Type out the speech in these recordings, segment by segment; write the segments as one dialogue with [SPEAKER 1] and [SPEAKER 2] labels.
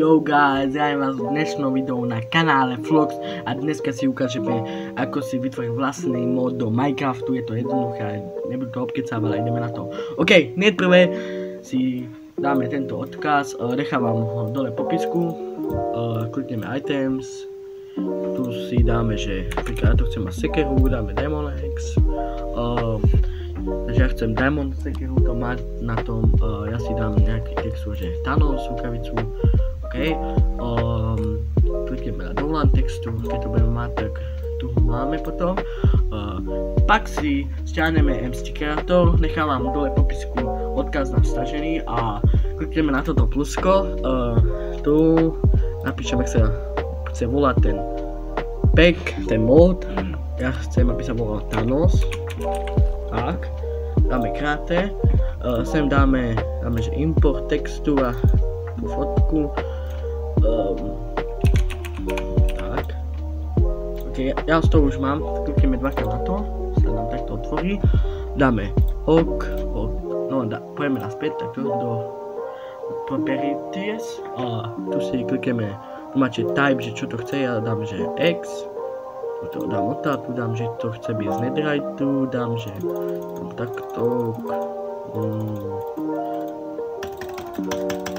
[SPEAKER 1] Yo guys, ja vás v dnešnom videu na kanále Vlogs a dneska si ukážeme, ako si vytvoriť vlastný mod do Minecraftu. Je to jednoduché, nebudú to obkecávať, ale ideme na to. OK, nejprve si dáme tento odkaz, nechávam ho dole v popisku, klikneme items, tu si dáme, že napríklad ja to chcem mať sekeru, dáme Demon X, takže ja chcem Diamond sekeru to mať na tom, ja si dám nejaký textu, že Thanos rukavicu, OK, klikneme na download textu, keď to budeme mať, tak tu ho máme potom, pak si stiahneme MC Creator, nechávam dole v popisku odkaz na stažený a klikneme na toto plusko, tu napíšem, ak sa chce volať ten pack, ten mod, ja chcem, aby sa volal Thanos, tak, dáme kráte, sem dáme že import textu a tú fotku, tak, ok, ja z toho už mám, klikneme dvakrát na to, sa nám takto otvorí, dáme ok, no pojeme naspäť, takto do properties, a tu si klikneme, tu máte type, že čo to chce, ja dám, že X, to dám odtá, tu dám, že to chce byť z netherite, dám, že takto,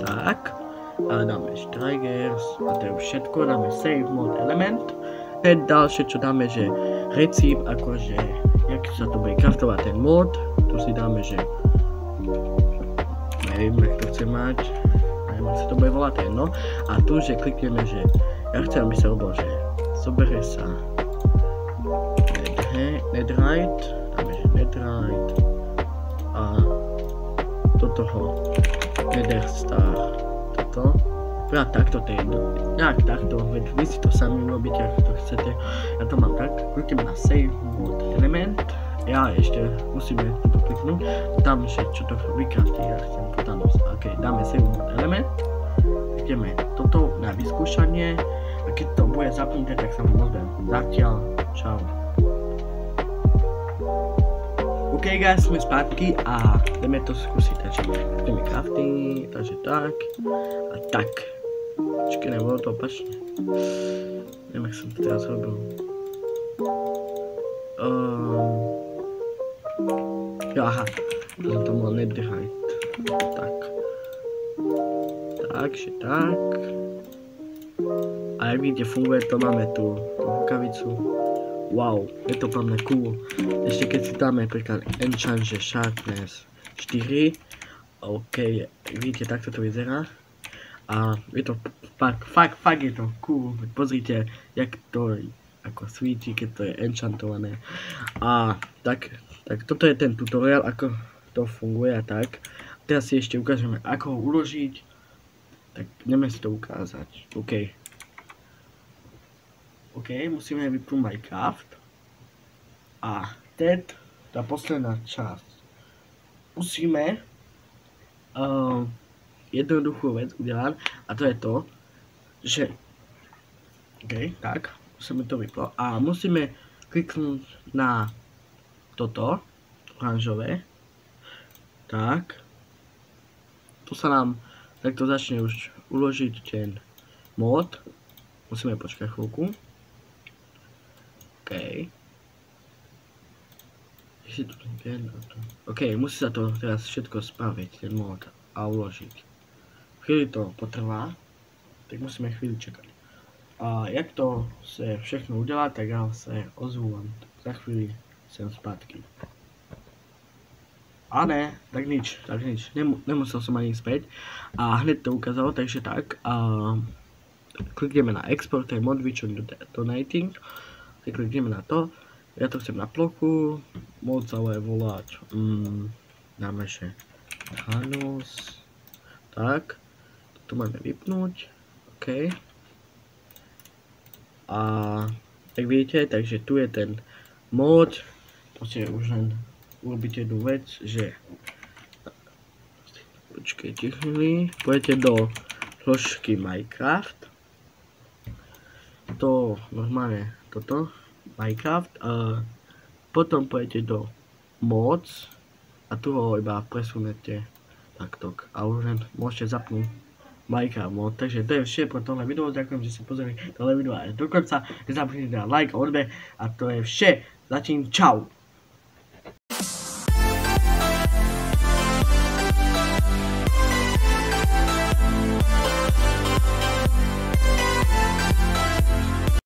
[SPEAKER 1] tak, a dáme strikers, a to je už všetko, dáme save mod element, teď ďalšie, čo dáme, že recipe, akože, jak sa to bude craftovať ten mod, tu si dáme, že, neviem, jak to chce mať, neviem, ak sa to bude volať, no, a tu, že klikneme, že ja chcem, aby sa robilo, že zobere sa netherite, dáme, že netherite a do toho nether star, toto, ja takto to je jedno, nejak takto, veď vy si to sami robíte, ako to chcete, ja to mám tak, klikneme na save mod element, ja ešte musíme toto kliknúť, tam, že čo to vykraftí, ja chcem Thanos, ok, dáme save mod element, ideme toto na vyskúšanie a keď to bude zapnuté, tak sa mu ozvem. Zatiaľ, čau. OK guys, sme spátky a ideme to skúsiť, takže ideme crafting, takže tak a tak. Počkej, nebolo to opačne. Neviem, jak som to teraz robil. Aha, to som to mal netherite. Tak. Takže tak. A jak vidíte, funguje to, máme tu rukavicu. Wow, je to pre mňa cool. Ešte keď si dáme napríklad enchant, že sharpness 4. OK, vidíte, takto to vyzerá. A je to fakt je to cool. Pozrite, jak to ako svíti, keď to je enchantované. A tak toto je ten tutoriál, ako to funguje a tak. Teraz si ešte ukážeme, ako ho uložiť. Tak ideme si to ukázať. OK, musíme vypnúť Minecraft. A teď tá posledná časť. Musíme jednoduchú vec udelať a to je to, že OK, tak, musíme to vypnúť a musíme kliknúť na toto oranžové. Tak. Tu sa nám takto začne už uložiť ten mod. Musíme počkať chvíľku. OK. OK, musí sa to teraz všetko spraviť, ten mod, a uložiť. Chvíli to potrvá, tak musíme chvíli čakať. A jak to sa všechno udelá, tak ja sa ozvúvam. Za chvíli sem zpátky. A ne, tak nič, nemusel som ani späť a hneď to ukázalo, takže tak, klikneme na export mod which on donating, tak klikneme na to, ja to chcem na plochu, mod sa bude volať, dáme že Thanos, tak, to máme vypnúť, OK, a tak vidíte, takže tu je ten mod, proste už len urobiť jednu vec, že počkejte chvíli, pôjdete do zložky Minecraft, to normálne toto, Minecraft, potom pôjdete do mods a tu ho iba presunete takto a už len môžete zapnúť Minecraft mod. Takže to je vše pro tohle video, ďakujem, že ste pozreli tohle video až do konca. Nezabudnite na like a odber a to je vše. Zatím čau.